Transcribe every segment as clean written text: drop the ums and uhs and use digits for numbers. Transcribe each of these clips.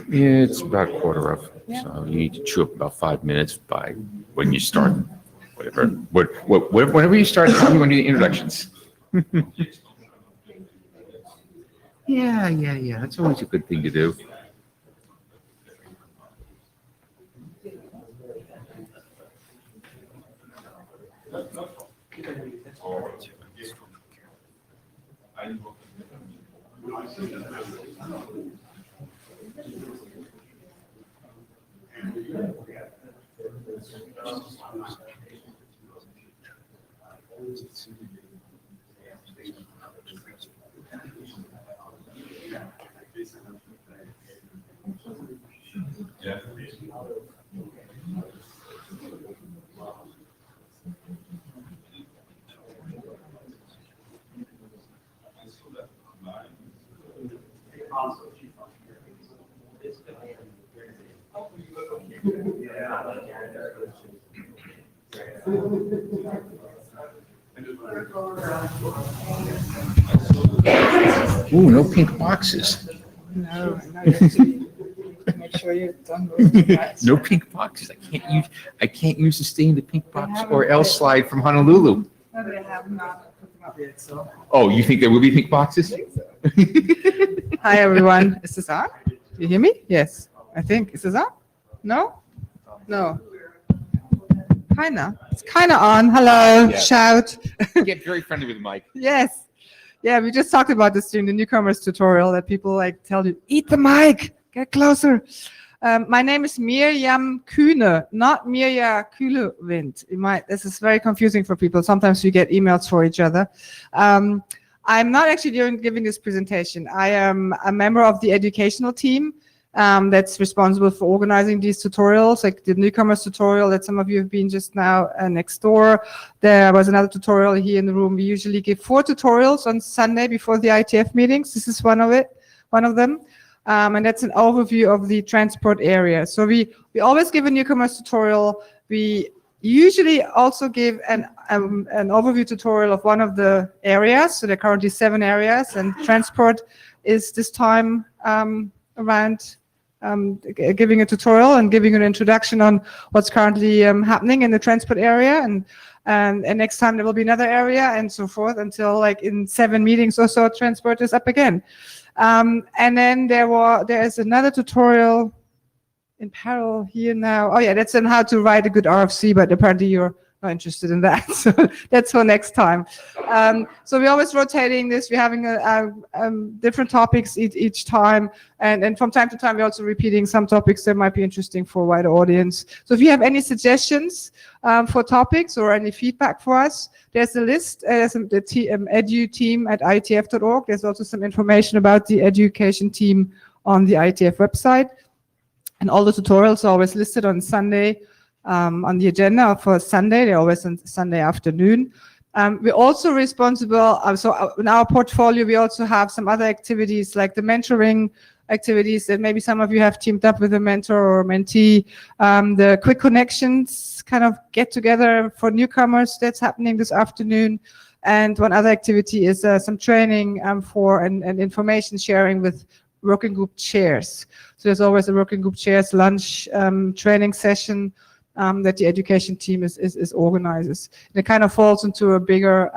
It's about a quarter of, so you need to chew up about 5 minutes by when you start, whenever you start, tell me when you do the introductions. Yeah, that's always a good thing to do. Ooh, no pink boxes. No, make sure you don't go. No pink boxes. I can't use the stay in the pink box or else slide from Honolulu. No, they have not put them up yet, so. Oh, you think there will be pink boxes? Hi, everyone. Is this on? You hear me? Yes, I think. Is this on? No? No. Kinda. It's kinda on. Hello. Yeah. Shout. Get very friendly with Mike. Yes. Yeah, we just talked about this during the newcomers tutorial that people like tell you, eat the mic, get closer. My name is Mirjam Kühne, not Mirja Kühlewind. This is very confusing for people. Sometimes we get emails for each other. I'm not actually giving this presentation. I am a member of the educational team that's responsible for organizing these tutorials, like the newcomers tutorial that some of you have been just now next door. There was another tutorial here in the room. We usually give 4 tutorials on Sunday before the IETF meetings. This is one of them. And that's an overview of the transport area. So we always give a newcomers tutorial. We usually also give an overview tutorial of one of the areas. So there are currently 7 areas, and transport is this time around giving a tutorial and giving an introduction on what's currently happening in the transport area, and next time there will be another area, and so forth, until like in 7 meetings or so transport is up again. And then there is another tutorial in parallel here now. Oh yeah, that's on how to write a good RFC, but apparently you're not interested in that, so that's for next time. So we're always rotating this. We're having different topics each time, and from time to time we're also repeating some topics that might be interesting for a wider audience. So if you have any suggestions for topics or any feedback for us, there's a list. There's the edu team at ietf.org. There's also some information about the education team on the IETF website, and all the tutorials are always listed on Sunday. On the agenda for Sunday, they're always on Sunday afternoon. We're also responsible, so in our portfolio, we also have some other activities like the mentoring activities that maybe some of you have teamed up with a mentor or mentee. The quick connections kind of get together for newcomers that's happening this afternoon. And one other activity is some training for and information sharing with working group chairs. So there's always a working group chairs lunch training session that the education team is organizes. And it kind of falls into a bigger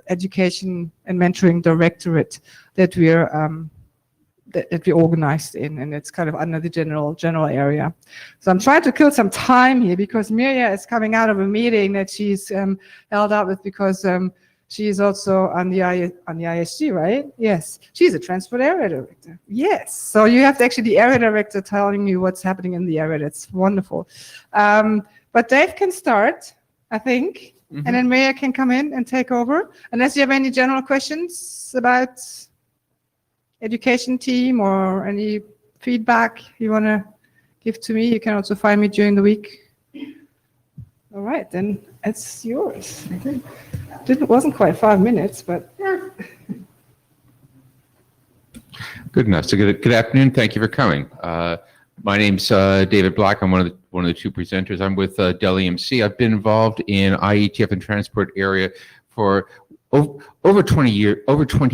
education and mentoring directorate that we're organized in, and it's kind of under the general area. So I'm trying to kill some time here because Mirja is coming out of a meeting that she's held up with because she is also on the ISG, right? Yes, she's a transport area director. Yes, so you have actually the area director telling you what's happening in the area. That's wonderful. But Dave can start, I think, and then Mirja can come in and take over. Unless you have any general questions about education team or any feedback you want to give to me, you can also find me during the week. All right, then it's yours. It wasn't quite 5 minutes, but Good enough. So good afternoon. Thank you for coming. My name's David Black. I'm one of the 2 presenters. I'm with Dell EMC. I've been involved in IETF and transport area for over 20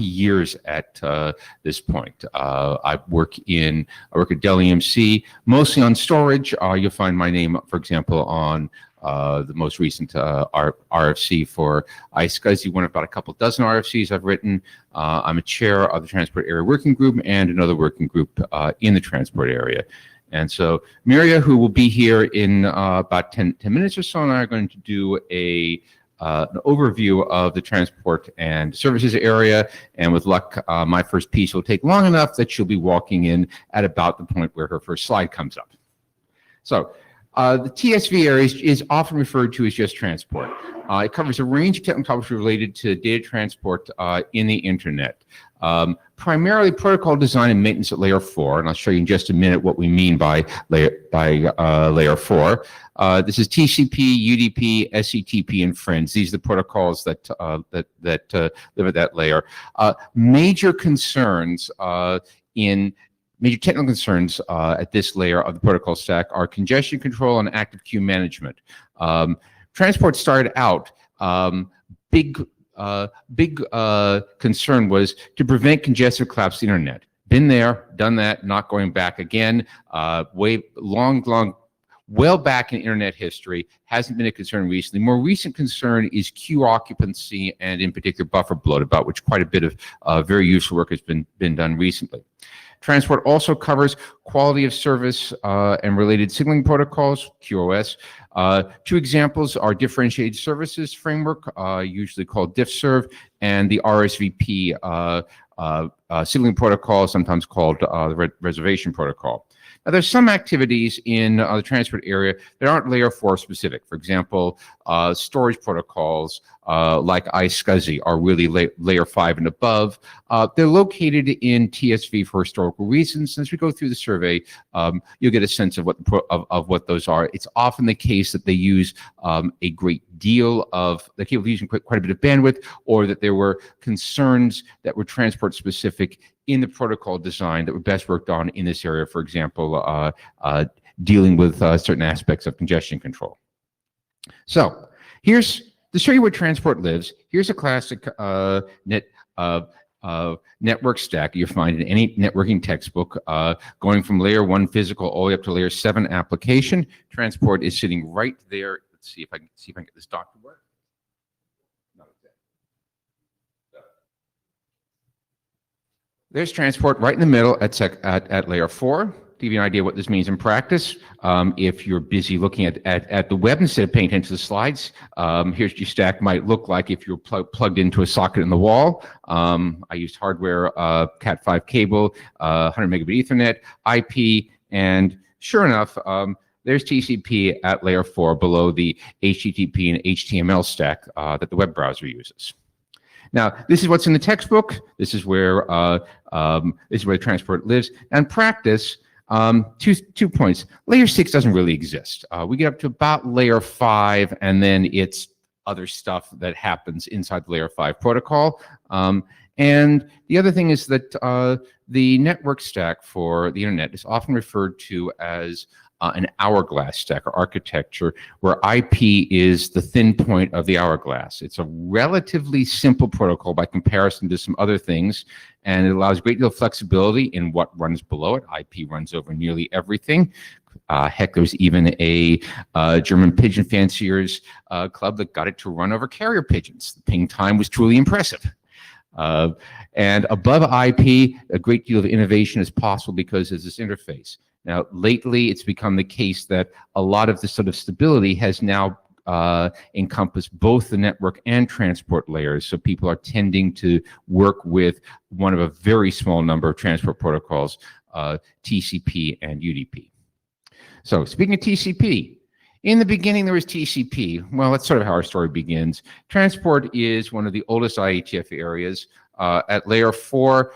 years at this point. I work at Dell EMC, mostly on storage. You'll find my name, for example, on the most recent RFC for iSCSI, one of about a couple dozen RFCs I've written. I'm a chair of the Transport Area Working Group and another working group in the Transport Area. And so Miria, who will be here in about 10 minutes or so, and I are going to do an overview of the transport and services area. And with luck, my first piece will take long enough that she'll be walking in at about the point where her first slide comes up. So the TSV area is often referred to as just transport. It covers a range of technical topics related to data transport in the internet. Primarily protocol design and maintenance at layer 4, and I'll show you in just a minute what we mean by layer 4. This is TCP, UDP, SCTP, and friends. These are the protocols that live at that layer. Major technical concerns at this layer of the protocol stack are congestion control and active queue management. Transport started out, big concern was to prevent congestive collapse of the internet. Been there, done that, not going back again. Well back in internet history, hasn't been a concern recently. More recent concern is queue occupancy and in particular buffer bloat, about which quite a bit of very useful work has been done recently. Transport also covers quality of service and related signaling protocols, QoS. Two examples are differentiated services framework, usually called DiffServ, and the RSVP signaling protocol, sometimes called the reservation protocol. Now, there's some activities in the transport area that aren't layer 4 specific. For example, storage protocols like iSCSI are really layer 5 and above. They're located in TSV for historical reasons. As we go through the survey, you'll get a sense of what those are. It's often the case that they use a great deal of, they're capable of using quite a bit of bandwidth, or that there were concerns that were transport specific in the protocol design that were best worked on in this area, for example, dealing with certain aspects of congestion control. So here's, to show you where transport lives, here's a classic network stack you find in any networking textbook, going from layer 1 physical all the way up to layer 7 application. Transport is sitting right there. Let's see if I can get this doc to work. There's transport right in the middle at layer 4. To give you an idea what this means in practice, if you're busy looking at the web instead of paying attention to the slides, here's what your stack might look like if you're plugged into a socket in the wall. I used hardware, Cat5 cable, 100 megabit Ethernet, IP, and sure enough, there's TCP at layer 4 below the HTTP and HTML stack that the web browser uses. Now, this is what's in the textbook. This is where transport lives. And practice, two points. Layer 6 doesn't really exist. We get up to about layer 5, and then it's other stuff that happens inside the layer 5 protocol. And the other thing is that the network stack for the internet is often referred to as an hourglass stack or architecture, where IP is the thin point of the hourglass. It's a relatively simple protocol by comparison to some other things, and it allows a great deal of flexibility in what runs below it. IP runs over nearly everything. Heck, there's even a German pigeon fanciers club that got it to run over carrier pigeons. The ping time was truly impressive. And above IP, a great deal of innovation is possible because there's this interface. Now, lately, it's become the case that a lot of this sort of stability has now encompassed both the network and transport layers. So people are tending to work with one of a very small number of transport protocols, TCP and UDP. So speaking of TCP, in the beginning, there was TCP. Well, that's sort of how our story begins. Transport is one of the oldest IETF areas. At layer 4,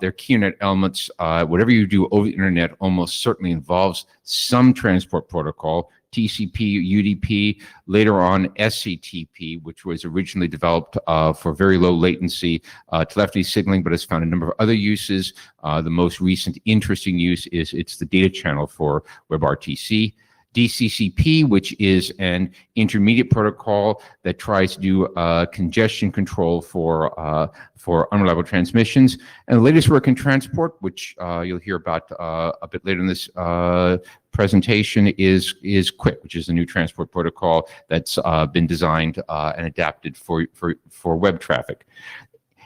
their key internet elements, whatever you do over the internet almost certainly involves some transport protocol, TCP, UDP, later on SCTP, which was originally developed for very low latency telephony signaling, but has found a number of other uses. The most recent interesting use is it's the data channel for WebRTC. DCCP, which is an intermediate protocol that tries to do congestion control for unreliable transmissions. And the latest work in transport, which you'll hear about a bit later in this presentation, is QUIC, which is a new transport protocol that's been designed and adapted for web traffic.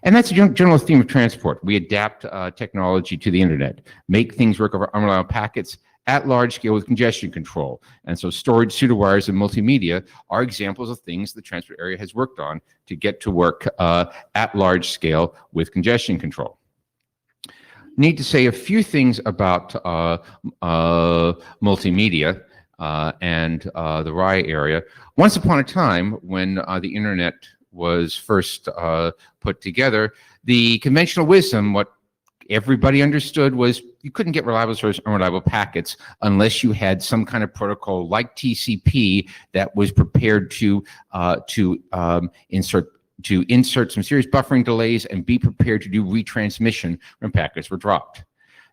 And that's a general theme of transport. We adapt technology to the internet, make things work over unreliable packets at large scale with congestion control. And so storage, pseudowires, and multimedia are examples of things the transport area has worked on to get to work at large scale with congestion control. Need to say a few things about multimedia and the RAI area. Once upon a time, when the internet was first put together, the conventional wisdom, what everybody understood, was you couldn't get reliable source unreliable packets unless you had some kind of protocol like TCP that was prepared to insert some serious buffering delays and be prepared to do retransmission when packets were dropped.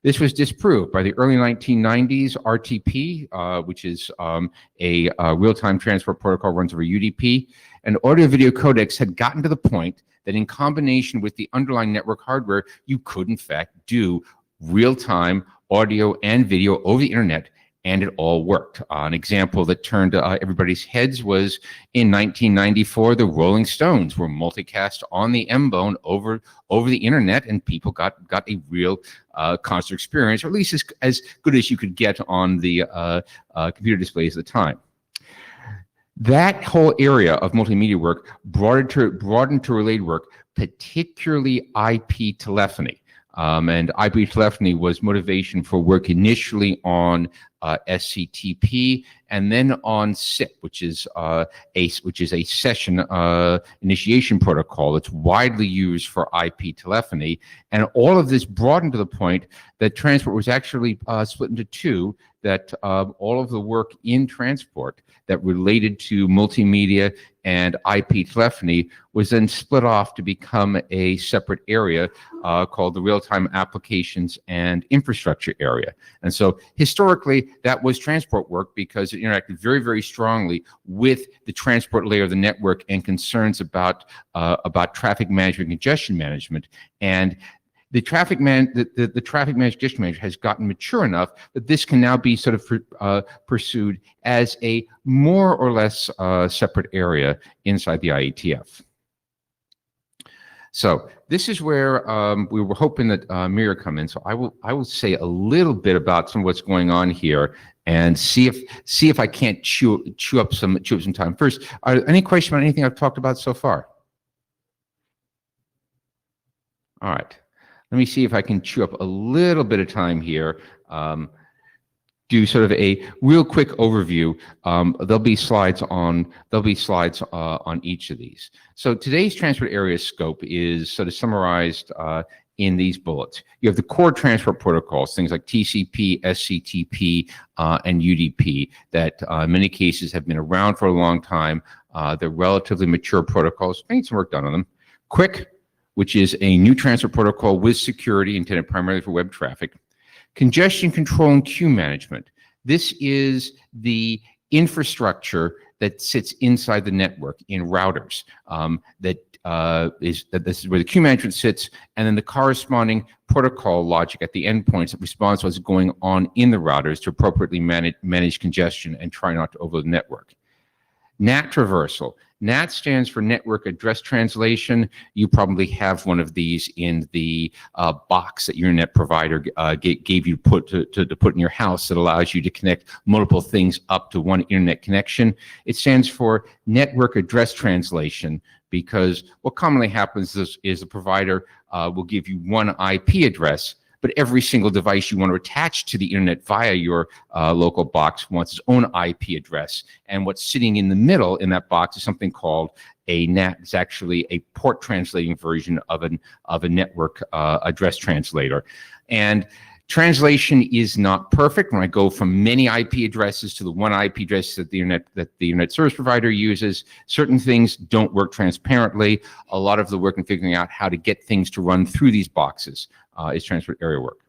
This was disproved by the early 1990s. RTP, which is a real-time transport protocol, runs over UDP, and audio-video codecs had gotten to the point that in combination with the underlying network hardware, you could in fact do real-time audio and video over the internet, and it all worked. An example that turned everybody's heads was in 1994, the Rolling Stones were multicast on the M-Bone over the internet, and people got a real concert experience, or at least as good as you could get on the computer displays at the time. That whole area of multimedia work broadened to related work, particularly IP telephony. And IP telephony was motivation for work initially on SCTP and then on SIP, which is a session initiation protocol that's widely used for IP telephony. And all of this broadened to the point that transport was actually split into two, that all of the work in transport that related to multimedia and IP telephony was then split off to become a separate area called the real-time applications and infrastructure area. And so historically, that was transport work because it interacted very, very strongly with the transport layer of the network and concerns about traffic management, congestion management. And the traffic management congestion management has gotten mature enough that this can now be sort of pursued as a more or less separate area inside the IETF. So this is where we were hoping that Mira come in. So I will say a little bit about some of what's going on here and see if I can't chew up some time. First, are there any questions about anything I've talked about so far? All right. Let me see if I can chew up a little bit of time here. Do sort of a real quick overview. There'll be slides on each of these. So today's transport area scope is sort of summarized in these bullets. You have the core transport protocols, things like TCP, SCTP, and UDP that in many cases have been around for a long time. They're relatively mature protocols. I need some work done on them. QUIC, which is a new transport protocol with security intended primarily for web traffic. Congestion control and queue management. This is the infrastructure that sits inside the network in routers. This is where the queue management sits, and then the corresponding protocol logic at the endpoints that responds to what's going on in the routers to appropriately manage congestion and try not to overload the network. NAT traversal. NAT stands for Network Address Translation. You probably have one of these in the box that your internet provider gave you to put in your house that allows you to connect multiple things up to one internet connection. It stands for Network Address Translation because what commonly happens is the provider will give you one IP address, but every single device you want to attach to the internet via your local box wants its own IP address. And what's sitting in the middle in that box is something called a NAT. It's actually a port translating version of a network address translator. And translation is not perfect. When I go from many IP addresses to the one IP address that the internet service provider uses, certain things don't work transparently. A lot of the work in figuring out how to get things to run through these boxes is transport area work.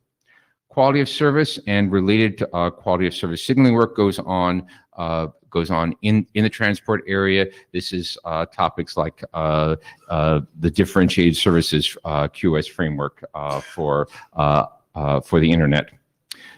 quality of service and related to, quality of service signaling work goes on in the transport area. This is topics like the differentiated services QoS framework for the internet.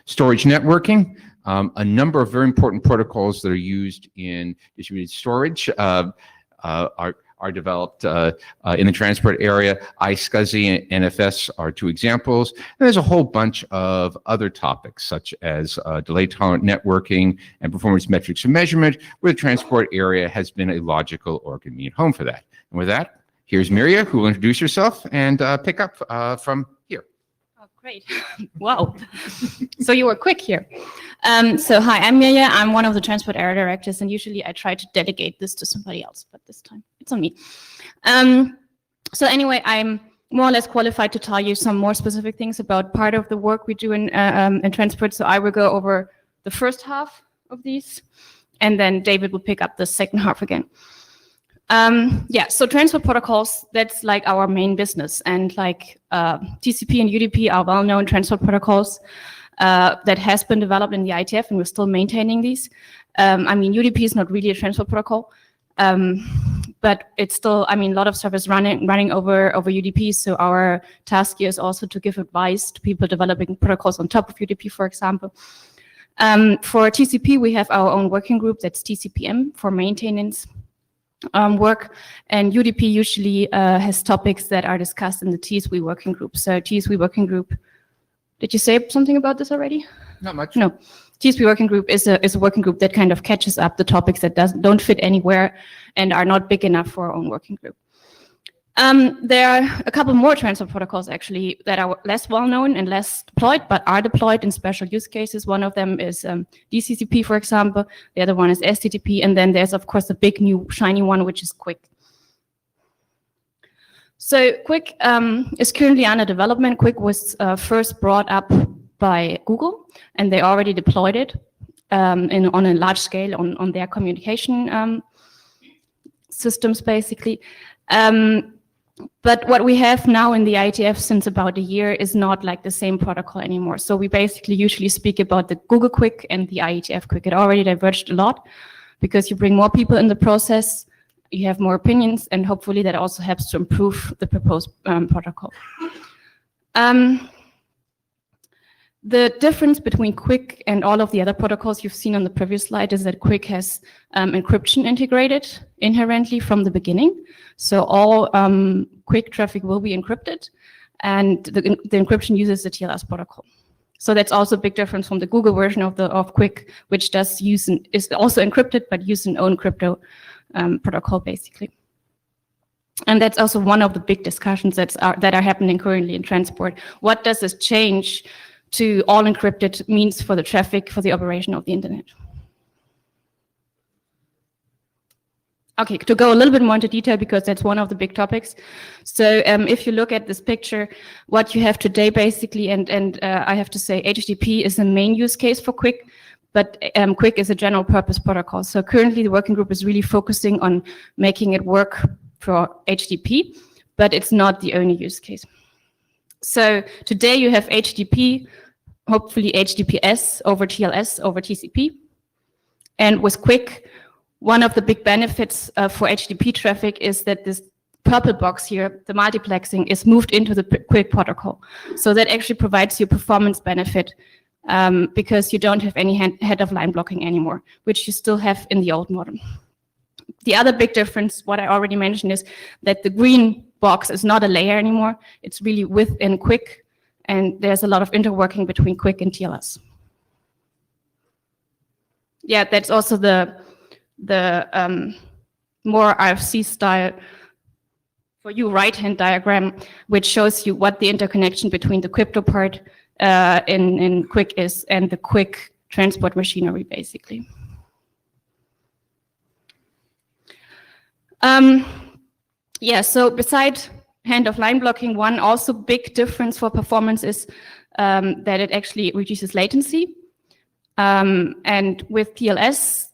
Storage networking. A number of very important protocols that are used in distributed storage are developed in the transport area. iSCSI and NFS are two examples. And there's a whole bunch of other topics, such as delay-tolerant networking and performance metrics and measurement, where the transport area has been a logical or convenient home for that. And with that, here's Mirja, who will introduce herself and pick up from here. Oh, great. Wow. So you were quick here. So hi, I'm Mirja. I'm one of the transport area directors, and usually I try to delegate this to somebody else, but this time it's on me. So anyway, I'm more or less qualified to tell you some more specific things about part of the work we do in transport. So I will go over the first half of these, and then David will pick up the second half again. Yeah, so transport protocols, that's like our main business, and like TCP and UDP are well-known transport protocols that has been developed in the IETF, and we're still maintaining these. I mean, UDP is not really a transport protocol, but it's still, I mean, a lot of stuff is running over UDP, so our task here is also to give advice to people developing protocols on top of UDP, for example. For TCP, we have our own working group, that's TCPM, for maintenance work, and UDP usually has topics that are discussed in the TSW working group. So TSW working group, did you say something about this already? Not much. No. TSW working group is a working group that kind of catches up the topics that don't fit anywhere and are not big enough for our own working group. There are a couple more transport protocols actually that are less well known and less deployed, but are deployed in special use cases. One of them is DCCP, for example. The other one is STTP, and then there's of course the big new shiny one, which is QUIC. So QUIC is currently under development. QUIC was first brought up by Google, and they already deployed it on a large scale on their communication systems, basically. But what we have now in the IETF since about a year is not like the same protocol anymore. So we basically usually speak about the Google QUIC and the IETF QUIC. It already diverged a lot because you bring more people in the process, you have more opinions, and hopefully that also helps to improve the proposed protocol. The difference between QUIC and all of the other protocols you've seen on the previous slide is that QUIC has encryption integrated inherently from the beginning. So all QUIC traffic will be encrypted, and the encryption uses the TLS protocol. So that's also a big difference from the Google version of QUIC, which is also encrypted but uses an own crypto protocol basically. And that's also one of the big discussions that are happening currently in transport. What does this change to all encrypted means for the traffic, for the operation of the internet? Okay, to go a little bit more into detail, because that's one of the big topics. So if you look at this picture, what you have today basically, and I have to say HTTP is the main use case for QUIC, but QUIC is a general purpose protocol. So currently the working group is really focusing on making it work for HTTP, but it's not the only use case. So today you have HTTP, hopefully HTTPS over TLS over TCP. And with QUIC, one of the big benefits for HTTP traffic is that this purple box here, the multiplexing, is moved into the QUIC protocol. So that actually provides you a performance benefit because you don't have any head of line blocking anymore, which you still have in the old model. The other big difference, what I already mentioned, is that the green box is not a layer anymore. It's really within QUIC, and there's a lot of interworking between QUIC and TLS. Yeah, that's also the more RFC style for you right-hand diagram, which shows you what the interconnection between the crypto part in QUIC is and the QUIC transport machinery, basically. Yeah, so beside hand of line blocking, one also big difference for performance is that it actually reduces latency. And with TLS,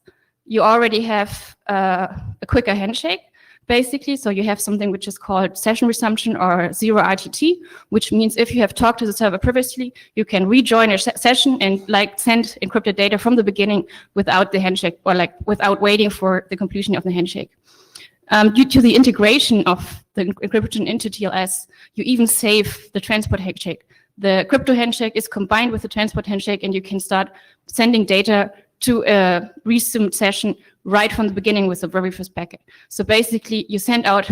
you already have a quicker handshake, basically. So you have something which is called session resumption or zero RTT, which means if you have talked to the server previously, you can rejoin a session and like send encrypted data from the beginning without the handshake or like without waiting for the completion of the handshake. Due to the integration of the encryption into TLS, you even save the transport handshake. The crypto handshake is combined with the transport handshake, and you can start sending data to a resumed session right from the beginning with the very first packet. So basically, you send out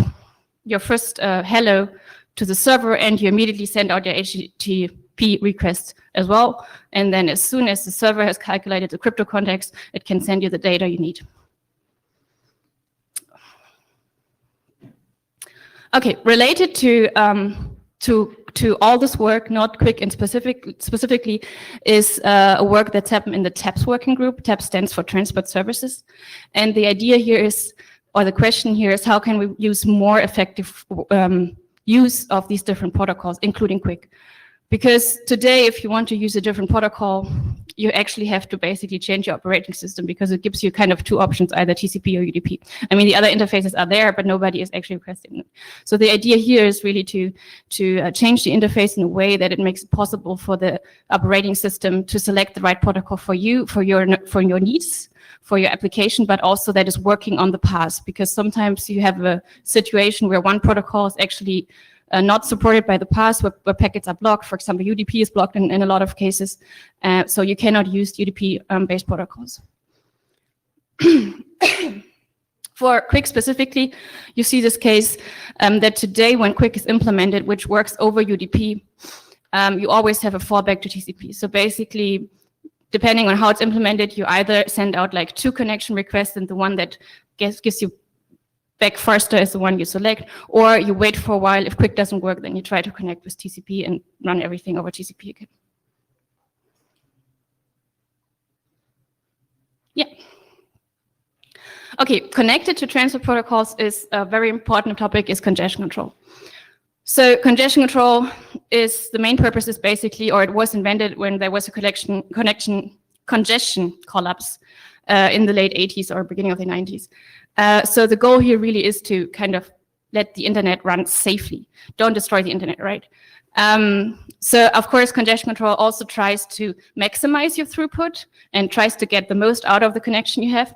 your first hello to the server, and you immediately send out your HTTP request as well. And then as soon as the server has calculated the crypto context, it can send you the data you need. Okay, related to all this work, not quick and specifically, is a work that's happened in the TAPS working group. TAPS stands for Transport Services. And the idea here is, or the question here is, how can we use more effective use of these different protocols, including quick? Because today, if you want to use a different protocol, you actually have to basically change your operating system because it gives you kind of two options, either TCP or UDP. I mean, the other interfaces are there, but nobody is actually requesting them. So the idea here is really to change the interface in a way that it makes it possible for the operating system to select the right protocol for you, for your needs, for your application, but also that is working on the path. Because sometimes you have a situation where one protocol is actually not supported by the path, where packets are blocked. For example, UDP is blocked in a lot of cases, so you cannot use UDP-based protocols. For Quick specifically, you see this case that today when Quick is implemented, which works over UDP, you always have a fallback to TCP. So basically, depending on how it's implemented, you either send out like 2 connection requests, and the one that gives you back faster is the one you select, or you wait for a while. If Quick doesn't work, then you try to connect with TCP and run everything over TCP again. Yeah. Okay, connected to transport protocols is a very important topic, is congestion control. So congestion control is, the main purpose is basically, or it was invented when there was a congestion collapse in the late 80s or beginning of the 90s. So the goal here really is to kind of let the internet run safely. Don't destroy the internet, right? So of course, congestion control also tries to maximize your throughput and tries to get the most out of the connection you have.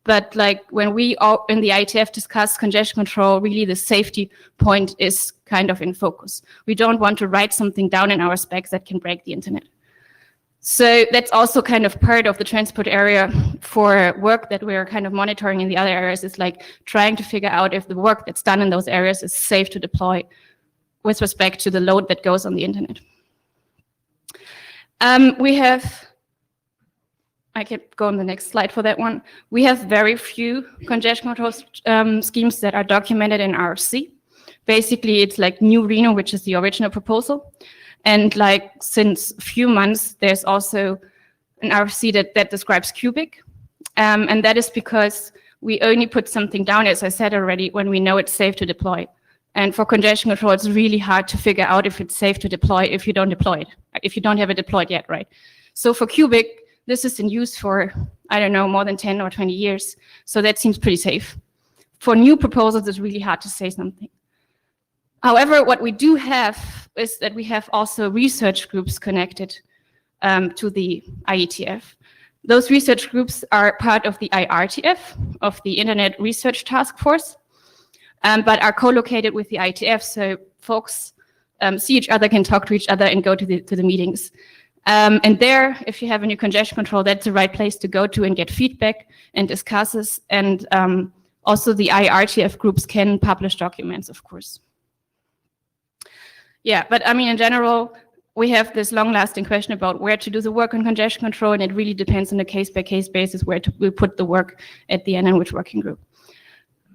But like when we all in the IETF discuss congestion control, really the safety point is kind of in focus. We don't want to write something down in our specs that can break the internet. So that's also kind of part of the transport area for work that we're kind of monitoring in the other areas, is like trying to figure out if the work that's done in those areas is safe to deploy with respect to the load that goes on the internet. I can go on the next slide for that one. We have very few congestion control schemes that are documented in RFC. Basically, it's like New Reno, which is the original proposal. And like since a few months, there's also an RFC that describes cubic. And that is because we only put something down, as I said already, when we know it's safe to deploy. And for congestion control, it's really hard to figure out if it's safe to deploy if you don't deploy it, if you don't have it deployed yet, right? So for cubic, this is in use for, I don't know, more than 10 or 20 years. So that seems pretty safe. For new proposals, it's really hard to say something. However, what we do have is that we have also research groups connected to the IETF. Those research groups are part of the IRTF, of the Internet Research Task Force, but are co-located with the IETF, so folks see each other, can talk to each other, and go to the meetings. And there, if you have a new congestion control, that's the right place to go to and get feedback and discuss this. And also the IRTF groups can publish documents, of course. Yeah, but I mean, in general, we have this long-lasting question about where to do the work on congestion control, and it really depends on a case-by-case basis where we put the work at the end and which working group.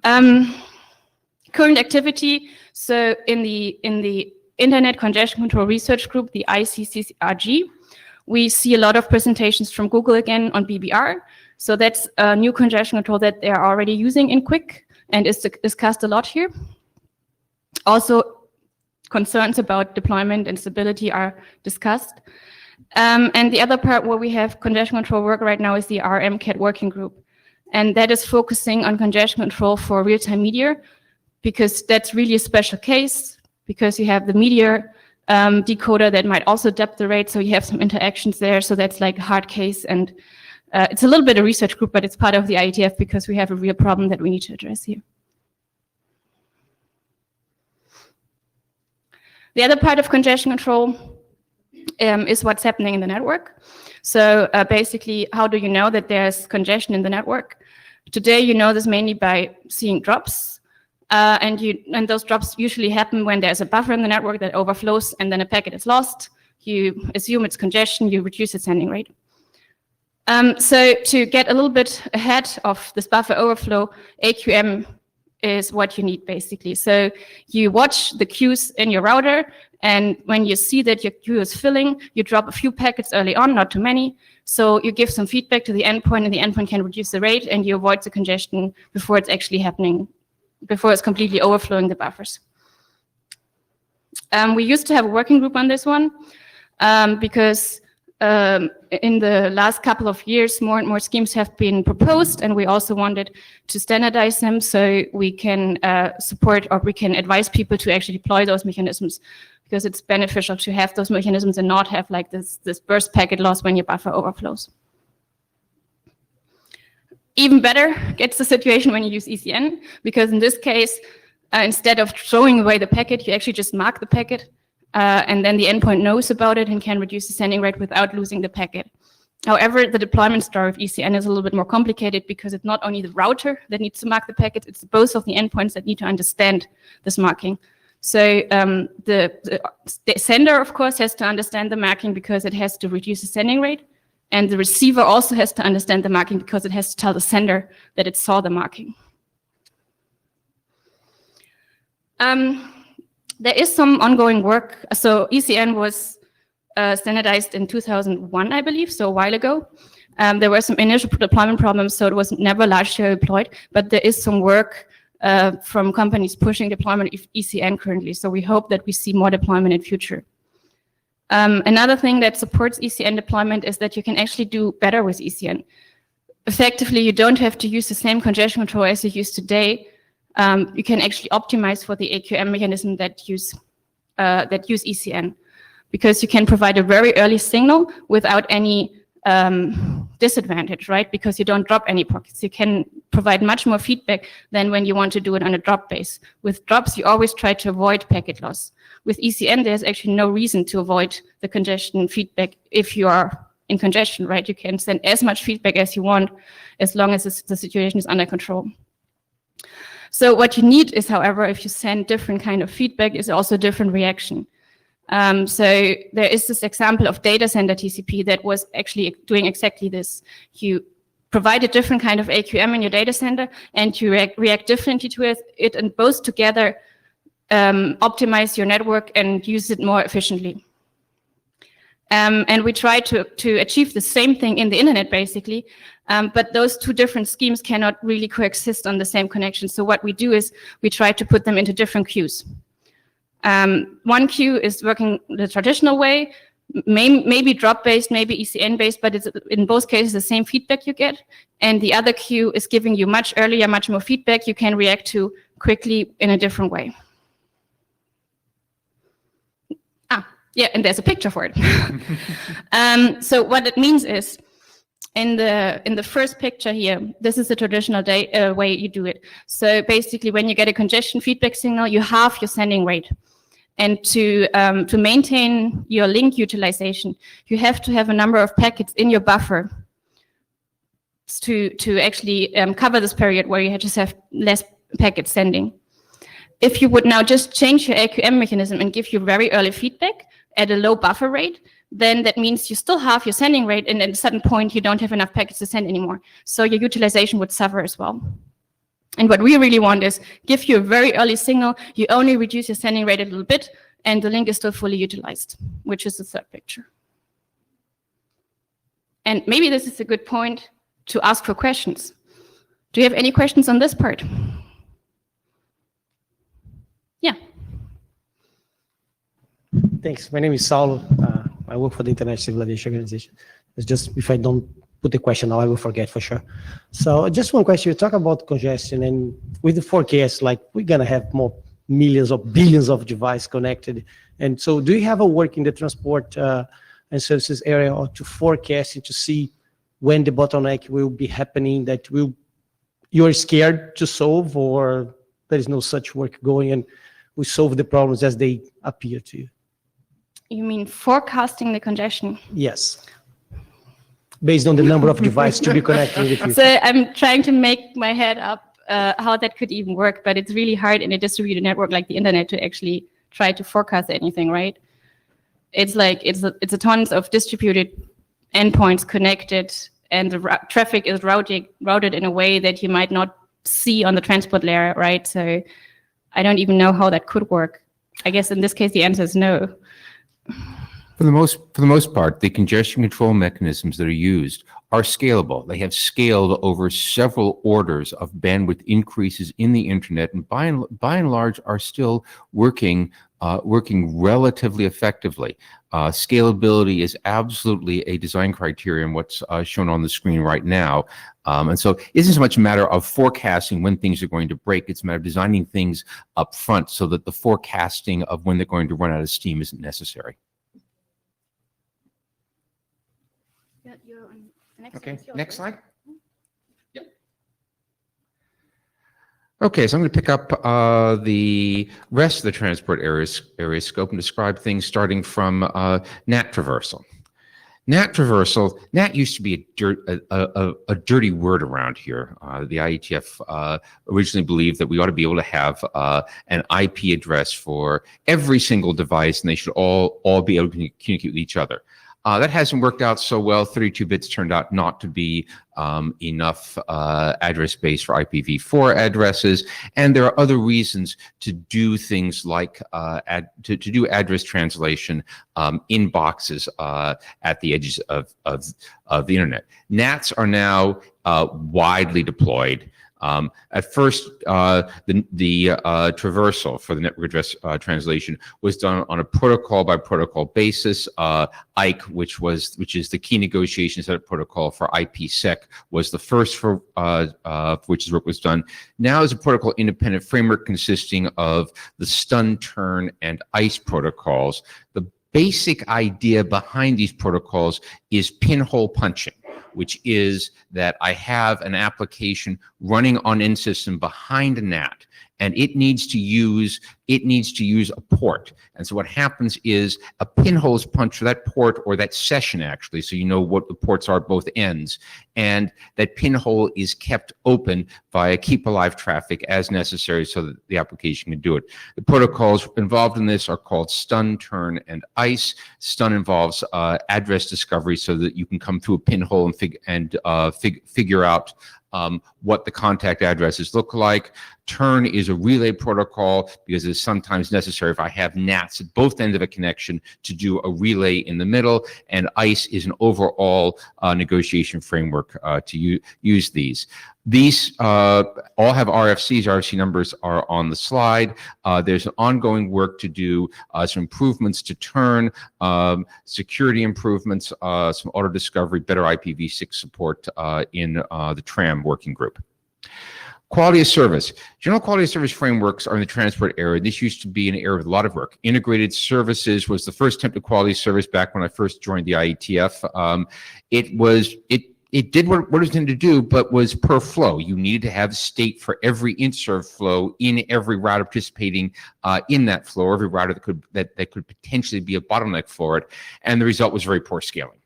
Current activity, so in the Internet Congestion Control Research Group, the ICCRG, we see a lot of presentations from Google again on BBR. So that's a new congestion control that they are already using in Quick and is discussed a lot here. Also, concerns about deployment and stability are discussed. And the other part where we have congestion control work right now is the RMCAT working group. And that is focusing on congestion control for real-time media, because that's really a special case, because you have the meteor decoder that might also depth the rate, so you have some interactions there, so that's like a hard case, and it's a little bit a research group, but it's part of the IETF because we have a real problem that we need to address here. The other part of congestion control is what's happening in the network. So basically, how do you know that there's congestion in the network? Today, you know this mainly by seeing drops. And those drops usually happen when there's a buffer in the network that overflows and then a packet is lost. You assume it's congestion, you reduce its sending rate. So to get a little bit ahead of this buffer overflow, AQM is what you need basically. So you watch the queues in your router, and when you see that your queue is filling, you drop a few packets early on, not too many. So you give some feedback to the endpoint, and the endpoint can reduce the rate, and you avoid the congestion before it's actually happening, before it's completely overflowing the buffers. We used to have a working group on this one because in the last couple of years, more and more schemes have been proposed, and we also wanted to standardize them so we can support, or we can advise people to actually deploy those mechanisms, because it's beneficial to have those mechanisms and not have like this burst packet loss when your buffer overflows. Even better gets the situation when you use ECN, because in this case, instead of throwing away the packet, you actually just mark the packet, and then the endpoint knows about it and can reduce the sending rate without losing the packet. However, the deployment story of ECN is a little bit more complicated, because it's not only the router that needs to mark the packet, it's both of the endpoints that need to understand this marking. So the sender, of course, has to understand the marking because it has to reduce the sending rate. And the receiver also has to understand the marking because it has to tell the sender that it saw the marking. There is some ongoing work. So ECN was standardized in 2001, I believe, so a while ago. There were some initial deployment problems, so it was never largely deployed, but there is some work from companies pushing deployment of ECN currently. So we hope that we see more deployment in future. Another thing that supports ECN deployment is that you can actually do better with ECN. Effectively, you don't have to use the same congestion control as you use today. You can actually optimize for the AQM mechanism that use ECN, because you can provide a very early signal without any disadvantage, right? Because you don't drop any pockets. You can provide much more feedback than when you want to do it on a drop base. With drops, you always try to avoid packet loss. With ECN, there's actually no reason to avoid the congestion feedback if you are in congestion, right? You can send as much feedback as you want, as long as the situation is under control. So what you need is, however, if you send different kind of feedback, is also different reaction. So there is this example of data center TCP that was actually doing exactly this. You provide a different kind of AQM in your data center, and you react differently to it, and both together optimize your network and use it more efficiently. And we try to achieve the same thing in the internet, basically, but those two different schemes cannot really coexist on the same connection. So what we do is we try to put them into different queues. One queue is working the traditional way, maybe drop-based, maybe ECN-based, but it's in both cases the same feedback you get. And the other queue is giving you much earlier, much more feedback you can react to quickly in a different way. Yeah, and there's a picture for it. So what it means is, in the first picture here, this is the traditional way you do it. So basically, when you get a congestion feedback signal, you halve your sending rate. And to maintain your link utilization, you have to have a number of packets in your buffer to actually cover this period where you just have less packet sending. If you would now just change your AQM mechanism and give you very early feedback at a low buffer rate, then that means you still have your sending rate, and at a certain point, you don't have enough packets to send anymore. So your utilization would suffer as well. And what we really want is give you a very early signal, you only reduce your sending rate a little bit, and the link is still fully utilized, which is the third picture. And maybe this is a good point to ask for questions. Do you have any questions on this part? Yeah. Thanks. My name is Saulo. I work for the International Civil Aviation Organization. It's just, if I don't put the question now, I will forget for sure. So just one question, you talk about congestion, and with the forecast, like we're gonna have more millions or billions of devices connected. And so do you have a work in the transport and services area or to forecast and to see when the bottleneck will be happening that you're scared to solve, or there is no such work going and we solve the problems as they appear to you? You mean forecasting the congestion? Yes. Based on the number of devices to be connected in the future. So I'm trying to make my head up how that could even work, but it's really hard in a distributed network like the internet to actually try to forecast anything, right? It's like it's a tons of distributed endpoints connected, and the traffic is routed in a way that you might not see on the transport layer, right? So I don't even know how that could work. I guess in this case the answer is no. For the most part, the congestion control mechanisms that are used are scalable. They have scaled over several orders of bandwidth increases in the internet, and by and large are still working relatively effectively. Scalability is absolutely a design criterion, what's shown on the screen right now. And so it isn't so much a matter of forecasting when things are going to break, it's a matter of designing things up front so that the forecasting of when they're going to run out of steam isn't necessary. Okay, next slide. Yep. Okay, so I'm going to pick up the rest of the transport area scope and describe things starting from NAT traversal. NAT traversal, NAT used to be a dirty word around here. The IETF originally believed that we ought to be able to have an IP address for every single device, and they should all be able to communicate with each other. That hasn't worked out so well. 32 bits turned out not to be enough address space for IPv4 addresses, and there are other reasons to do things like to do address translation in boxes at the edges of the internet. NATs are now widely deployed. At first, the traversal for the network address translation was done on a protocol by protocol basis. IKE, which is the key negotiation setup protocol for IPsec, was the first for which work was done. Now is a protocol independent framework consisting of the stun, turn, and ICE protocols. The basic idea behind these protocols is pinhole punching, which is that I have an application running on end system behind a NAT, and it needs to use a port. And so what happens is a pinhole is punched for that port or that session, actually, so you know what the ports are at both ends, and that pinhole is kept open via keep alive traffic as necessary so that the application can do it. The protocols involved in this are called stun, turn, and ICE. Stun involves address discovery so that you can come through a pinhole and figure out what the contact addresses look like. Turn is a relay protocol because it's sometimes necessary if I have NATs at both ends of a connection to do a relay in the middle. And ICE is an overall negotiation framework to use these. These all have RFCs. RFC numbers are on the slide. There's an ongoing work to do some improvements to turn, security improvements, some auto discovery, better IPv6 support in the TRAM working group. Quality of service. General quality of service frameworks are in the transport area. This used to be an area with a lot of work. Integrated services was the first attempt at quality service back when I first joined the IETF. It did what it was intended to do, but was per flow. You needed to have state for every int-serve flow in every router participating in that flow, every router that could potentially be a bottleneck for it, and the result was very poor scaling.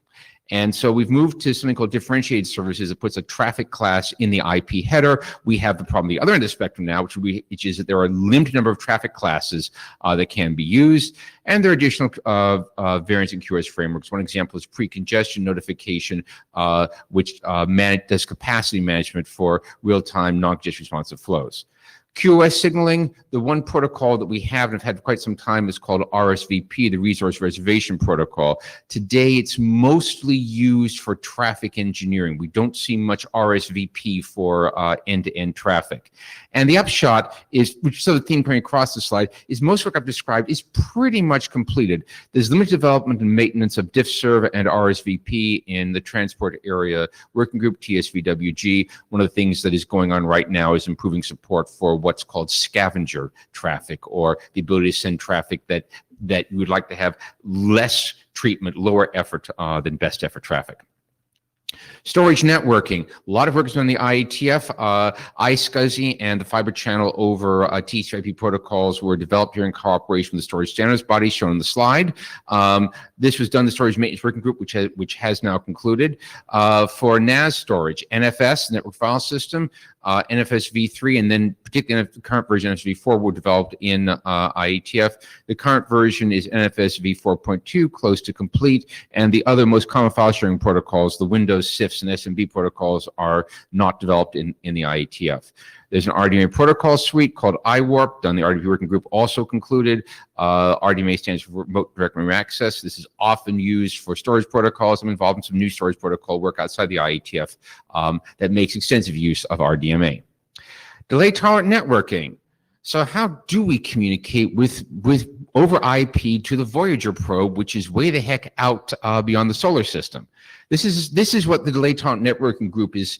And so we've moved to something called differentiated services. It puts a traffic class in the IP header. We have the problem the other end of the spectrum now, which is that there are a limited number of traffic classes that can be used, and there are additional variants in QoS frameworks. One example is pre-congestion notification, which does capacity management for real-time non-congestion responsive flows. QoS signaling, the one protocol that we have and have had for quite some time is called RSVP, the Resource Reservation Protocol. Today, it's mostly used for traffic engineering. We don't see much RSVP for end-to-end traffic. And the upshot is, which is the theme coming across the slide, is most work I've described is pretty much completed. There's limited development and maintenance of diffserv and RSVP in the transport area working group, TSVWG. One of the things that is going on right now is improving support for what's called scavenger traffic, or the ability to send traffic that you would like to have less treatment, lower effort than best effort traffic. Storage networking. A lot of work is done on the IETF, iSCSI, and the fiber channel over TCP protocols were developed here in cooperation with the storage standards body shown on the slide. This was done in the storage maintenance working group, which has now concluded. For NAS storage, NFS, Network File System, NFS v3, and then particularly the current version NFS v4 were developed in IETF. The current version is NFS v4.2, close to complete, and the other most common file sharing protocols, the Windows, CIFS, and SMB protocols, are not developed in the IETF. There's an RDMA protocol suite called IWARP, done the RDP working group, also concluded. RDMA stands for Remote Direct Memory Access. This is often used for storage protocols. I'm involved in some new storage protocol work outside the IETF that makes extensive use of RDMA. Delay tolerant networking. So how do we communicate with over IP to the Voyager probe, which is way the heck out beyond the solar system? This is what the delay tolerant networking group is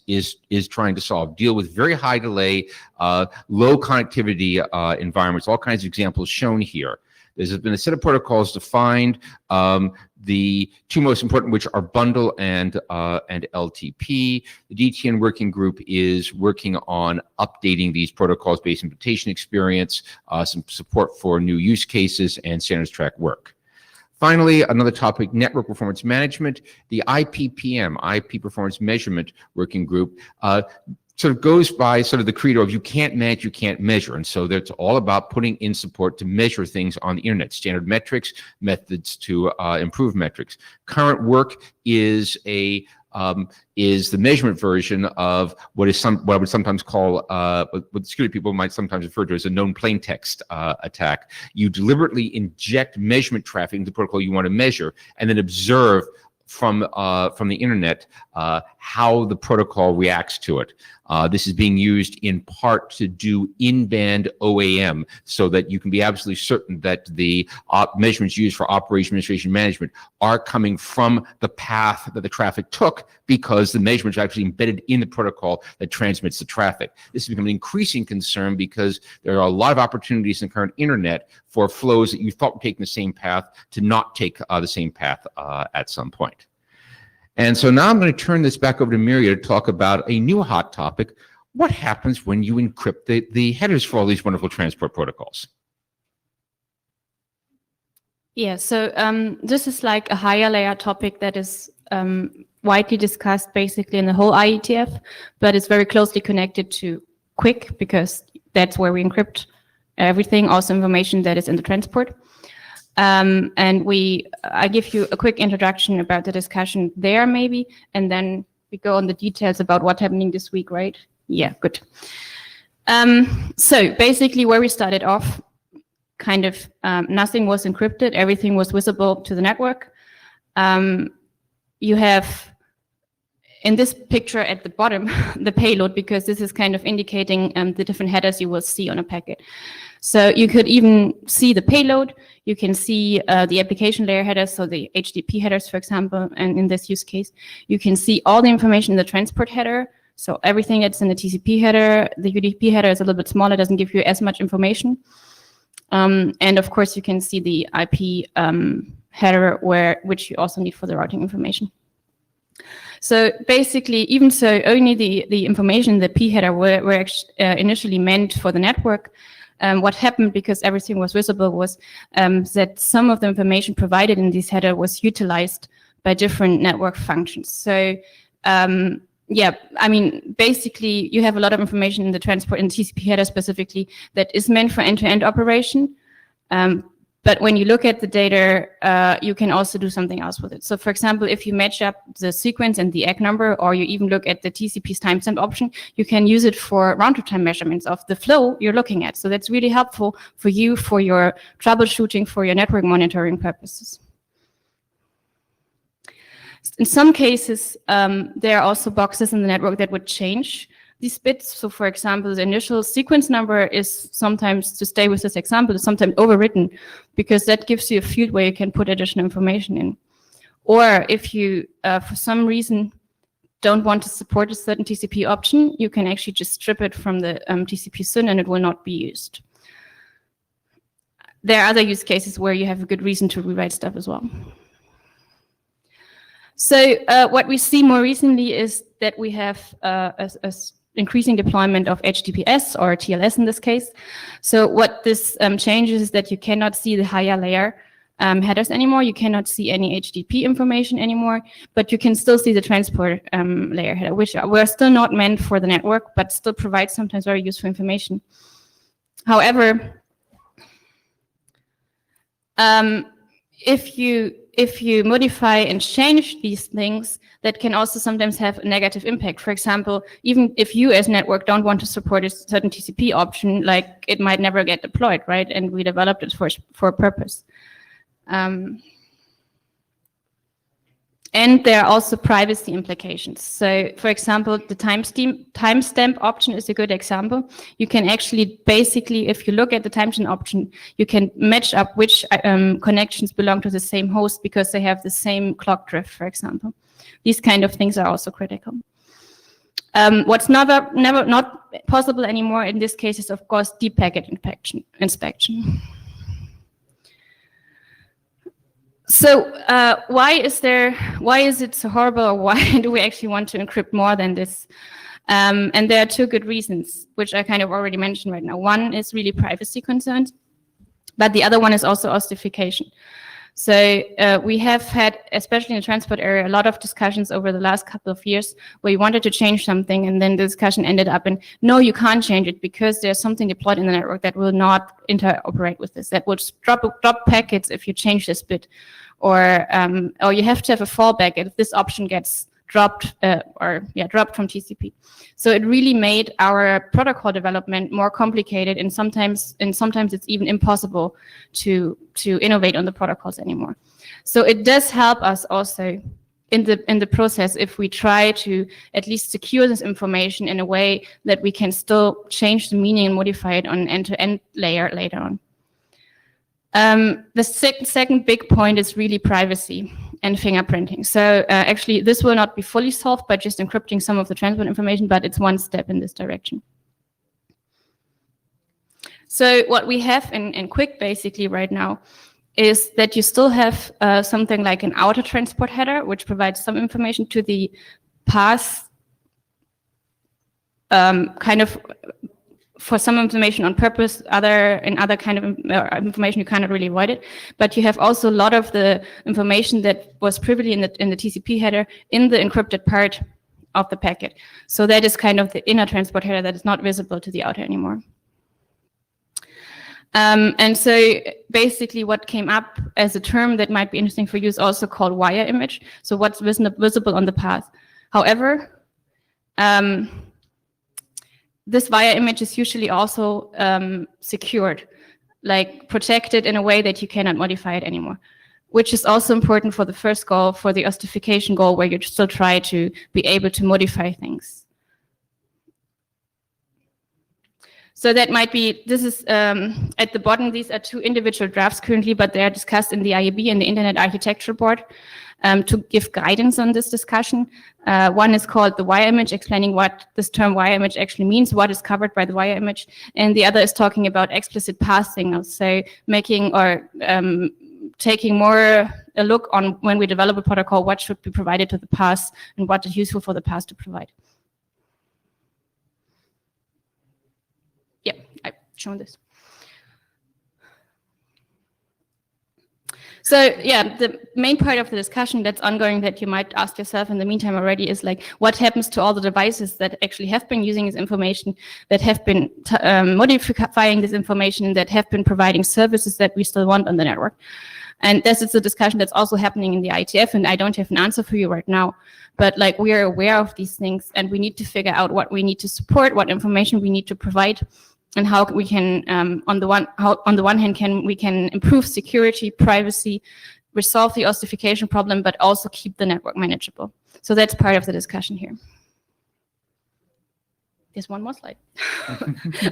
trying to solve. Deal with very high delay, low connectivity environments. All kinds of examples shown here. There's been a set of protocols defined. The two most important, which are bundle and LTP. The DTN working group is working on updating these protocols based on implementation experience, some support for new use cases, and standards track work. Finally, another topic, network performance management. The IPPM, IP Performance Measurement Working Group, sort of goes by sort of the credo of you can't manage, you can't measure. And so that's all about putting in support to measure things on the internet, standard metrics, methods to improve metrics. Current work is the measurement version of what I would sometimes call, what security people might sometimes refer to as a known plain text attack. You deliberately inject measurement traffic into the protocol you want to measure, and then observe from the internet how the protocol reacts to it. This is being used in part to do in-band OAM so that you can be absolutely certain that the measurements used for operation administration management are coming from the path that the traffic took, because the measurements are actually embedded in the protocol that transmits the traffic. This has become an increasing concern because there are a lot of opportunities in the current internet for flows that you thought were taking the same path to not take the same path at some point. And so now I'm going to turn this back over to Mirya to talk about a new hot topic. What happens when you encrypt the headers for all these wonderful transport protocols? Yeah, so this is like a higher layer topic that is widely discussed basically in the whole IETF, but it's very closely connected to QUIC, because that's where we encrypt everything, also information that is in the transport. And I give you a quick introduction about the discussion there maybe, and then we go on the details about what's happening this week, right? Yeah, good. So basically where we started off, kind of nothing was encrypted, everything was visible to the network. You have in this picture at the bottom the payload, because this is kind of indicating the different headers you will see on a packet. So you could even see the payload, you can see the application layer headers, so the HTTP headers, for example, and in this use case, you can see all the information in the transport header, so everything that's in the TCP header. The UDP header is a little bit smaller, doesn't give you as much information. And of course, you can see the IP header, which you also need for the routing information. So basically, even so, only the information in the P header were initially meant for the network. What happened, because everything was visible, was that some of the information provided in this header was utilized by different network functions. So yeah, I mean, basically, you have a lot of information in the transport, in TCP header specifically, that is meant for end-to-end operation. But when you look at the data, you can also do something else with it. So for example, if you match up the sequence and the egg number, or you even look at the TCP's timestamp option, you can use it for round-trip time measurements of the flow you're looking at. So that's really helpful for you, for your troubleshooting, for your network monitoring purposes. In some cases, there are also boxes in the network that would change these bits. So for example, the initial sequence number is sometimes, to stay with this example, is sometimes overwritten, because that gives you a field where you can put additional information in. Or if you, for some reason, don't want to support a certain TCP option, you can actually just strip it from the TCP SYN and it will not be used. There are other use cases where you have a good reason to rewrite stuff as well. So what we see more recently is that we have a increasing deployment of HTTPS or TLS in this case. So what this changes is that you cannot see the higher layer headers anymore. You cannot see any HTTP information anymore, but you can still see the transport layer header, which were still not meant for the network, but still provide sometimes very useful information. However, if you modify and change these things, that can also sometimes have a negative impact. For example, even if you as network don't want to support a certain TCP option, like it might never get deployed, right? And we developed it for a purpose. And there are also privacy implications. So for example, the timestamp option is a good example. You can actually basically, if you look at the timestamp option, you can match up which connections belong to the same host because they have the same clock drift, for example. These kind of things are also critical. What's not possible anymore in this case is, of course, deep packet inspection. So why is it so horrible, or why do we actually want to encrypt more than this? And there are two good reasons, which I kind of already mentioned right now. One is really privacy concerns, but the other one is also ossification. So we have had, especially in the transport area, a lot of discussions over the last couple of years where we wanted to change something, and then the discussion ended up in, no, you can't change it because there's something deployed in the network that will not interoperate with this, that will drop packets if you change this bit, or you have to have a fallback if this option gets dropped from TCP. So it really made our protocol development more complicated, and sometimes it's even impossible to innovate on the protocols anymore. So it does help us also in the process if we try to at least secure this information in a way that we can still change the meaning and modify it on an end-to-end layer later on. The second big point is really privacy and fingerprinting. So actually, this will not be fully solved by just encrypting some of the transport information, but it's one step in this direction. So what we have in Quick basically right now is that you still have something like an outer transport header, which provides some information to the path, kind of for some information on purpose, other kind of information you cannot really avoid it. But you have also a lot of the information that was previously in the TCP header in the encrypted part of the packet. So that is kind of the inner transport header that is not visible to the outer anymore. And so basically what came up as a term that might be interesting for you is also called wire image. So what's visible on the path. However, this wire image is usually also secured, like protected in a way that you cannot modify it anymore, which is also important for the first goal, for the ossification goal, where you still try to be able to modify things. So that might be, this is at the bottom, these are two individual drafts currently, but they are discussed in the IAB and the Internet Architecture Board to give guidance on this discussion. One is called the wire image, explaining what this term wire image actually means, what is covered by the wire image, and the other is talking about explicit path signals, so making or taking more a look on when we develop a protocol, what should be provided to the path and what is useful for the path to provide. Yeah, I've shown this. So yeah, the main part of the discussion that's ongoing that you might ask yourself in the meantime already is like, what happens to all the devices that actually have been using this information, that have been modifying this information, that have been providing services that we still want on the network? And this is a discussion that's also happening in the IETF, and I don't have an answer for you right now. But like, we are aware of these things, and we need to figure out what we need to support, what information we need to provide, and how we can, on the one hand, we can improve security, privacy, resolve the ossification problem, but also keep the network manageable. So that's part of the discussion here. There's one more slide.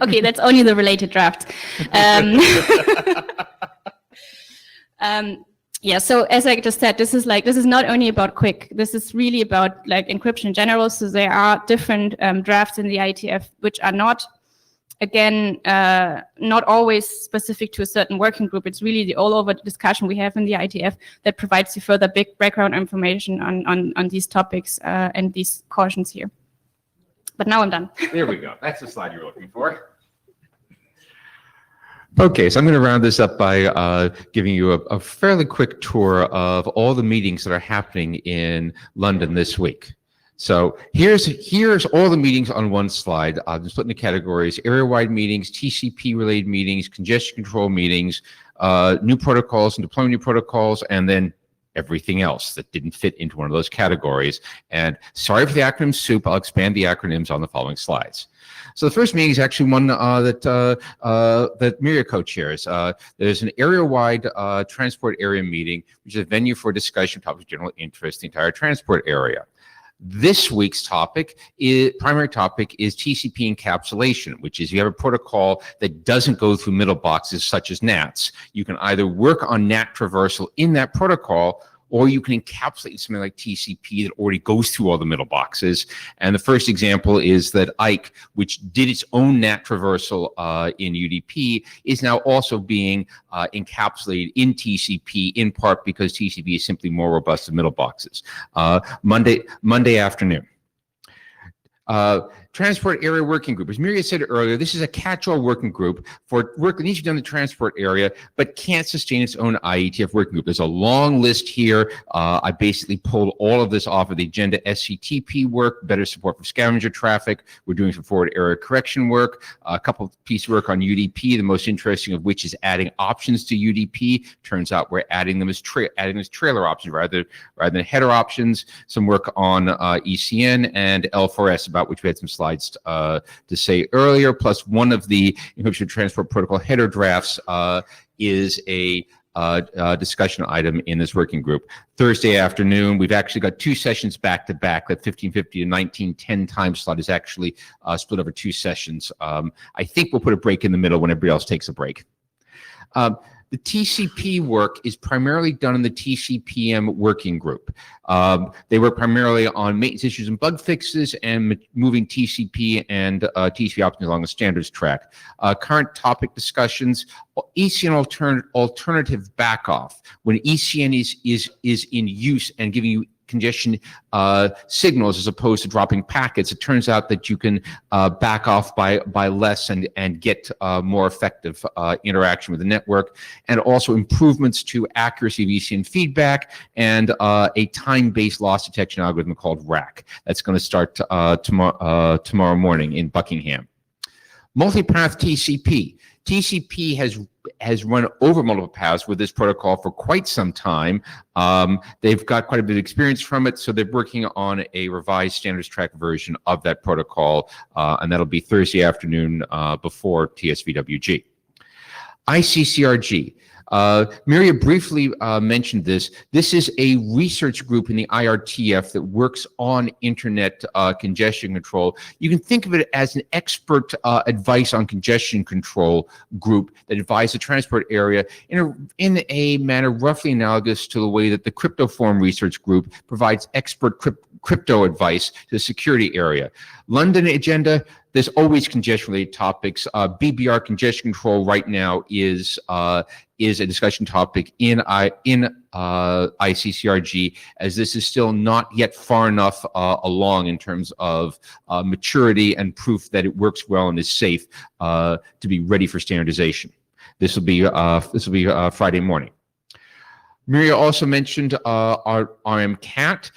Okay, that's only the related draft. Yeah, so as I just said, this is not only about QUIC. This is really about like encryption in general. So there are different drafts in the IETF which are not, again, not always specific to a certain working group. It's really the all-over discussion we have in the IETF that provides you further big background information on these topics and these cautions here. But now I'm done. There we go. That's the slide you were looking for. Okay, so I'm going to round this up by giving you a fairly quick tour of all the meetings that are happening in London this week. So here's all the meetings on one slide. I'm split into categories: area-wide meetings, TCP-related meetings, congestion control meetings, new protocols and deploying new protocols, and then everything else that didn't fit into one of those categories. And sorry for the acronym soup. I'll expand the acronyms on the following slides. So the first meeting is actually one that Mirya co-chairs. There's an area-wide transport area meeting, which is a venue for discussion of topics of general interest, the entire transport area. This week's primary topic is TCP encapsulation, which is you have a protocol that doesn't go through middle boxes such as NATs. You can either work on NAT traversal in that protocol, or you can encapsulate something like TCP that already goes through all the middle boxes. And the first example is that IKE, which did its own NAT traversal in UDP, is now also being encapsulated in TCP, in part because TCP is simply more robust than middle boxes. Monday afternoon. Transport Area Working Group. As Mirya said earlier, this is a catch-all working group for work that needs to be done in the transport area, but can't sustain its own IETF working group. There's a long list here. I basically pulled all of this off of the agenda. SCTP work, better support for scavenger traffic. We're doing some forward area correction work, a couple of pieces of work on UDP, the most interesting of which is adding options to UDP. Turns out we're adding them as trailer options rather than header options. Some work on ECN and L4S, about which we had some slides to say earlier, plus one of the encryption transport protocol header drafts is a discussion item in this working group. Thursday afternoon, we've actually got two sessions back to back. That 1550 to 1910 time slot is actually split over two sessions. I think we'll put a break in the middle when everybody else takes a break. The TCP work is primarily done in the TCPM working group. They work primarily on maintenance issues and bug fixes and moving TCP and TCP options along the standards track. Current topic discussions: ECN alternative backoff. When ECN is in use and giving you congestion signals as opposed to dropping packets, it turns out that you can back off by less and get more effective interaction with the network, and also improvements to accuracy of ECN feedback and a time-based loss detection algorithm called RAC. That's going to start tomorrow morning in Buckingham. Multipath TCP. TCP has run over multiple paths with this protocol for quite some time. They've got quite a bit of experience from it, so they're working on a revised standards track version of that protocol, and that'll be Thursday afternoon before TSVWG. ICCRG. Mirya briefly mentioned this. This is a research group in the IRTF that works on internet congestion control. You can think of it as an expert advice on congestion control group that advises the transport area in a manner roughly analogous to the way that the Crypto Forum Research Group provides expert crypto advice to the security area. London agenda. There's always congestion-related topics. BBR congestion control right now is a discussion topic in ICCRG, as this is still not yet far enough along in terms of maturity and proof that it works well and is safe to be ready for standardization. This will be Friday morning. Miria also mentioned our RMCAT.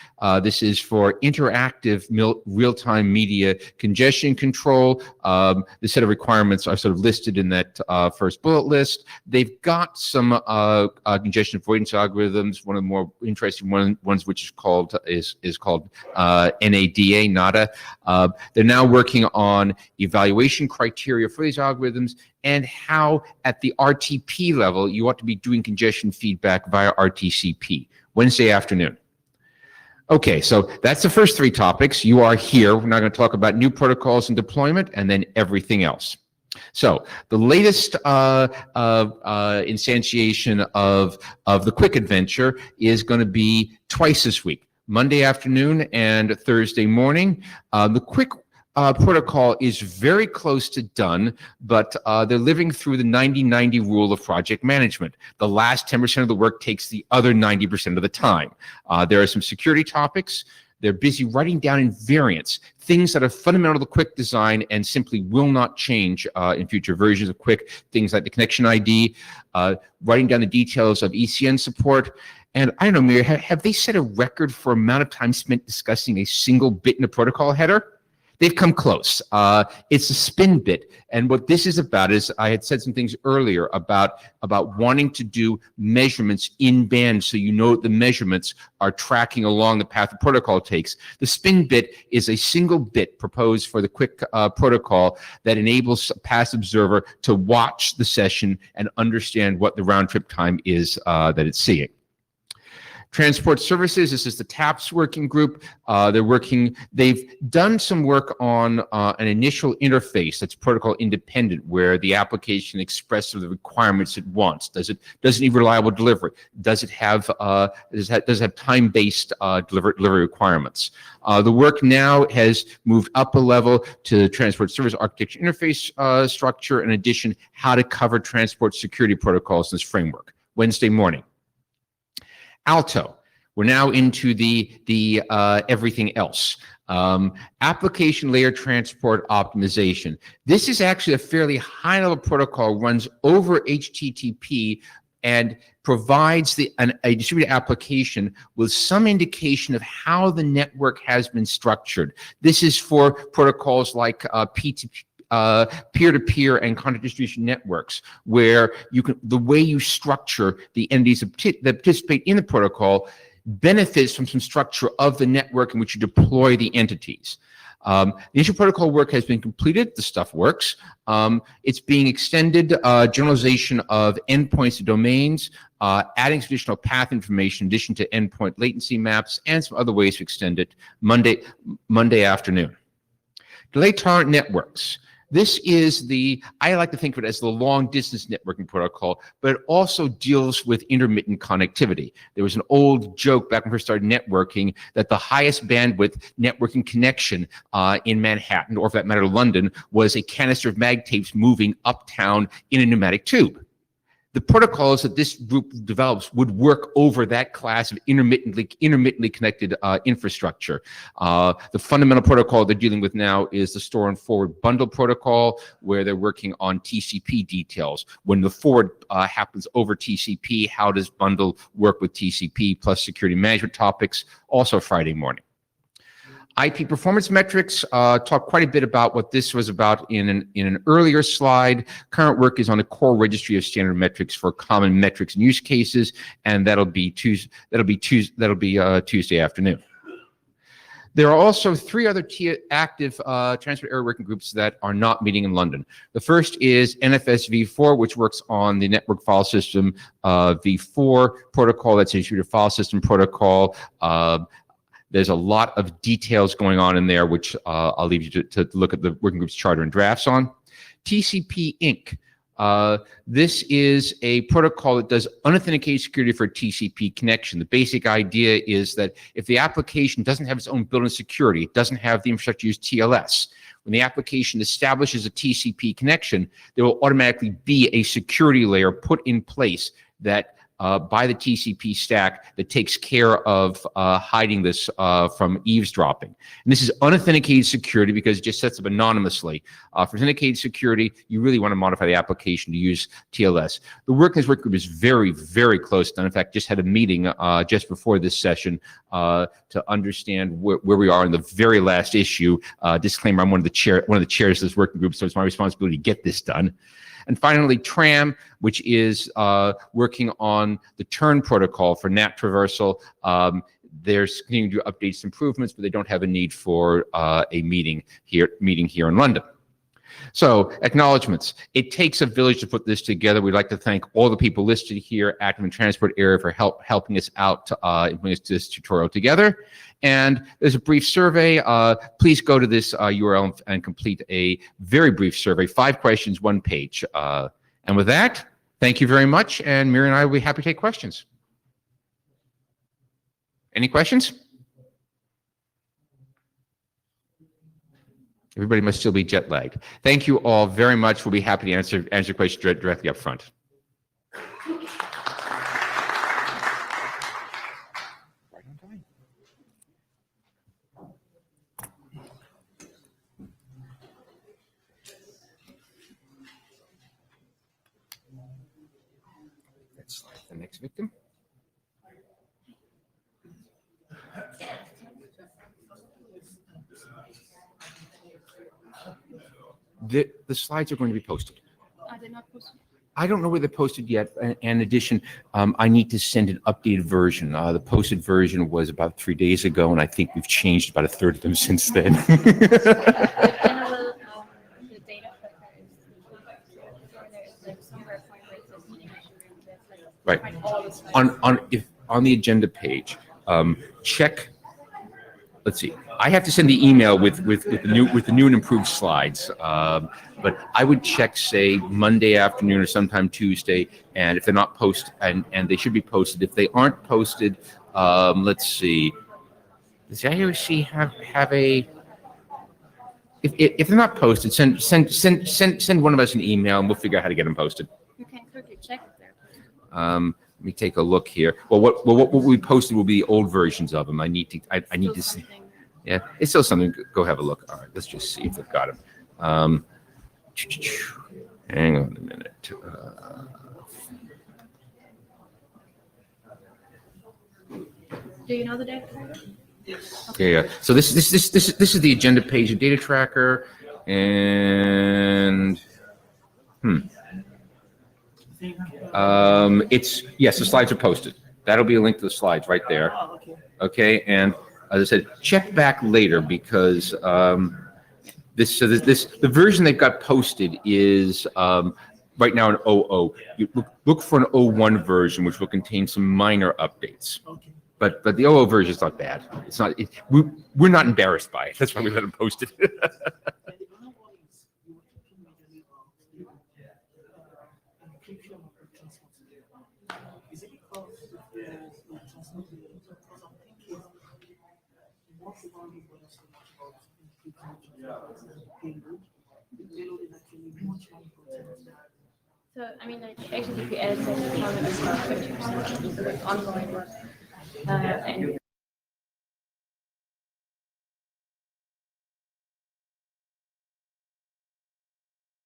This is for interactive real-time media congestion control. The set of requirements are sort of listed in that first bullet list. They've got some congestion avoidance algorithms. One of the more interesting ones, which is called NADA. They're now working on evaluation criteria for these algorithms and how at the RTP level you ought to be doing congestion feedback via RTCP, Wednesday afternoon. Okay, so that's the first three topics. You are here. We're now going to talk about new protocols and deployment and then everything else. So the latest instantiation of the Quick Adventure is going to be twice this week, Monday afternoon and Thursday morning. The Quick protocol is very close to done, but they're living through the 90-90 rule of project management. The last 10% of the work takes the other 90% of the time. There are some security topics. They're busy writing down invariants, things that are fundamental to Quick design and simply will not change in future versions of Quick, things like the connection ID, writing down the details of ECN support. And I don't know, Mira, have they set a record for amount of time spent discussing a single bit in a protocol header? They've come close. It's a spin bit. And what this is about is, I had said some things earlier about wanting to do measurements in band so you know the measurements are tracking along the path the protocol takes. The spin bit is a single bit proposed for the Quick protocol that enables a pass observer to watch the session and understand what the round trip time is that it's seeing. Transport Services, this is the TAPS working group. They've done some work on an initial interface that's protocol independent, where the application expresses the requirements it wants. Does it need reliable delivery? Does it have time-based delivery requirements? The work now has moved up a level to Transport Service Architecture Interface structure. In addition, how to cover transport security protocols in this framework. Wednesday morning. Alto, we're now into the everything else. Application layer transport optimization. This is actually a fairly high level protocol, runs over HTTP and provides a distributed application with some indication of how the network has been structured. This is for protocols like P2P, peer-to-peer and content distribution networks, where the way you structure the entities that participate in the protocol benefits from some structure of the network in which you deploy the entities. The initial protocol work has been completed. The stuff works. It's being extended, generalization of endpoints to domains, adding some additional path information in addition to endpoint latency maps, and some other ways to extend it Monday afternoon. Delay tolerant networks. This is I like to think of it as the long distance networking protocol, but it also deals with intermittent connectivity. There was an old joke back when we first started networking that the highest bandwidth networking connection in Manhattan, or for that matter, London, was a canister of mag tapes moving uptown in a pneumatic tube. The protocols that this group develops would work over that class of intermittently connected infrastructure. The fundamental protocol they're dealing with now is the store and forward bundle protocol, where they're working on TCP details. When the forward happens over TCP, how does bundle work with TCP, plus security management topics, also Friday morning. IP performance metrics, talked quite a bit about what this was about in an earlier slide. Current work is on a core registry of standard metrics for common metrics and use cases, and that'll be Tuesday afternoon. There are also three other active transport area working groups that are not meeting in London. The first is NFS v4, which works on the network file system v4 protocol. That's a distributed file system protocol. There's a lot of details going on in there, which I'll leave you to look at the working group's charter and drafts on. TCP Inc. This is a protocol that does unauthenticated security for a TCP connection. The basic idea is that if the application doesn't have its own built-in security, it doesn't have the infrastructure to use TLS, when the application establishes a TCP connection, there will automatically be a security layer put in place that by the TCP stack that takes care of hiding this from eavesdropping. And this is unauthenticated security because it just sets up anonymously. For authenticated security, you really want to modify the application to use TLS. The work in this work group is very, very close done. In fact, just had a meeting just before this session to understand where we are in the very last issue. Disclaimer: I'm one of the chairs of this working group, so it's my responsibility to get this done. And finally, TRAM, which is working on the turn protocol for NAT traversal. There's continuing to do updates and improvements, but they don't have a need for a meeting here in London. So, acknowledgements. It takes a village to put this together. We'd like to thank all the people listed here, active in transport area, for helping us out in putting this tutorial together. And there's a brief survey. Please go to this URL and complete a very brief survey. 5 questions, 1 page. And with that, thank you very much. And Miri and I will be happy to take questions. Any questions? Everybody must still be jet lagged. Thank you all very much. We'll be happy to answer questions directly up front. Let's slide the next victim. The slides are going to be posted. Are they not posted? I don't know where they're posted yet. In addition, I need to send an updated version. The posted version was about 3 days ago, and I think we've changed about 1/3 of them since then. The data is somewhere where it says meeting Right. On the agenda page, check. Let's see. I have to send the email with the new and improved slides. But I would check, say, Monday afternoon or sometime Tuesday, and if they're not posted, and they should be posted. If they aren't posted, let's see. Does the IOC have a? If they're not posted, send one of us an email, and we'll figure out how to get them posted. You can quickly check it there. Let me take a look here. Well, what we posted will be old versions of them. I need to see. Yeah, it's still something. Go have a look. All right, let's just see if they've got them. Hang on a minute. Do you know the data? Yeah. So this is the agenda page of data tracker, and it's yes, the slides are posted. That'll be a link to the slides right there. Okay, and as I said, check back later because the version they've got posted is right now an 00. You look for an 01 version, which will contain some minor updates. But the 00 version is not bad. It's not. We're not embarrassed by it. That's why we let them post it. So, I mean, like, actually, if you add the 50% ongoing work, and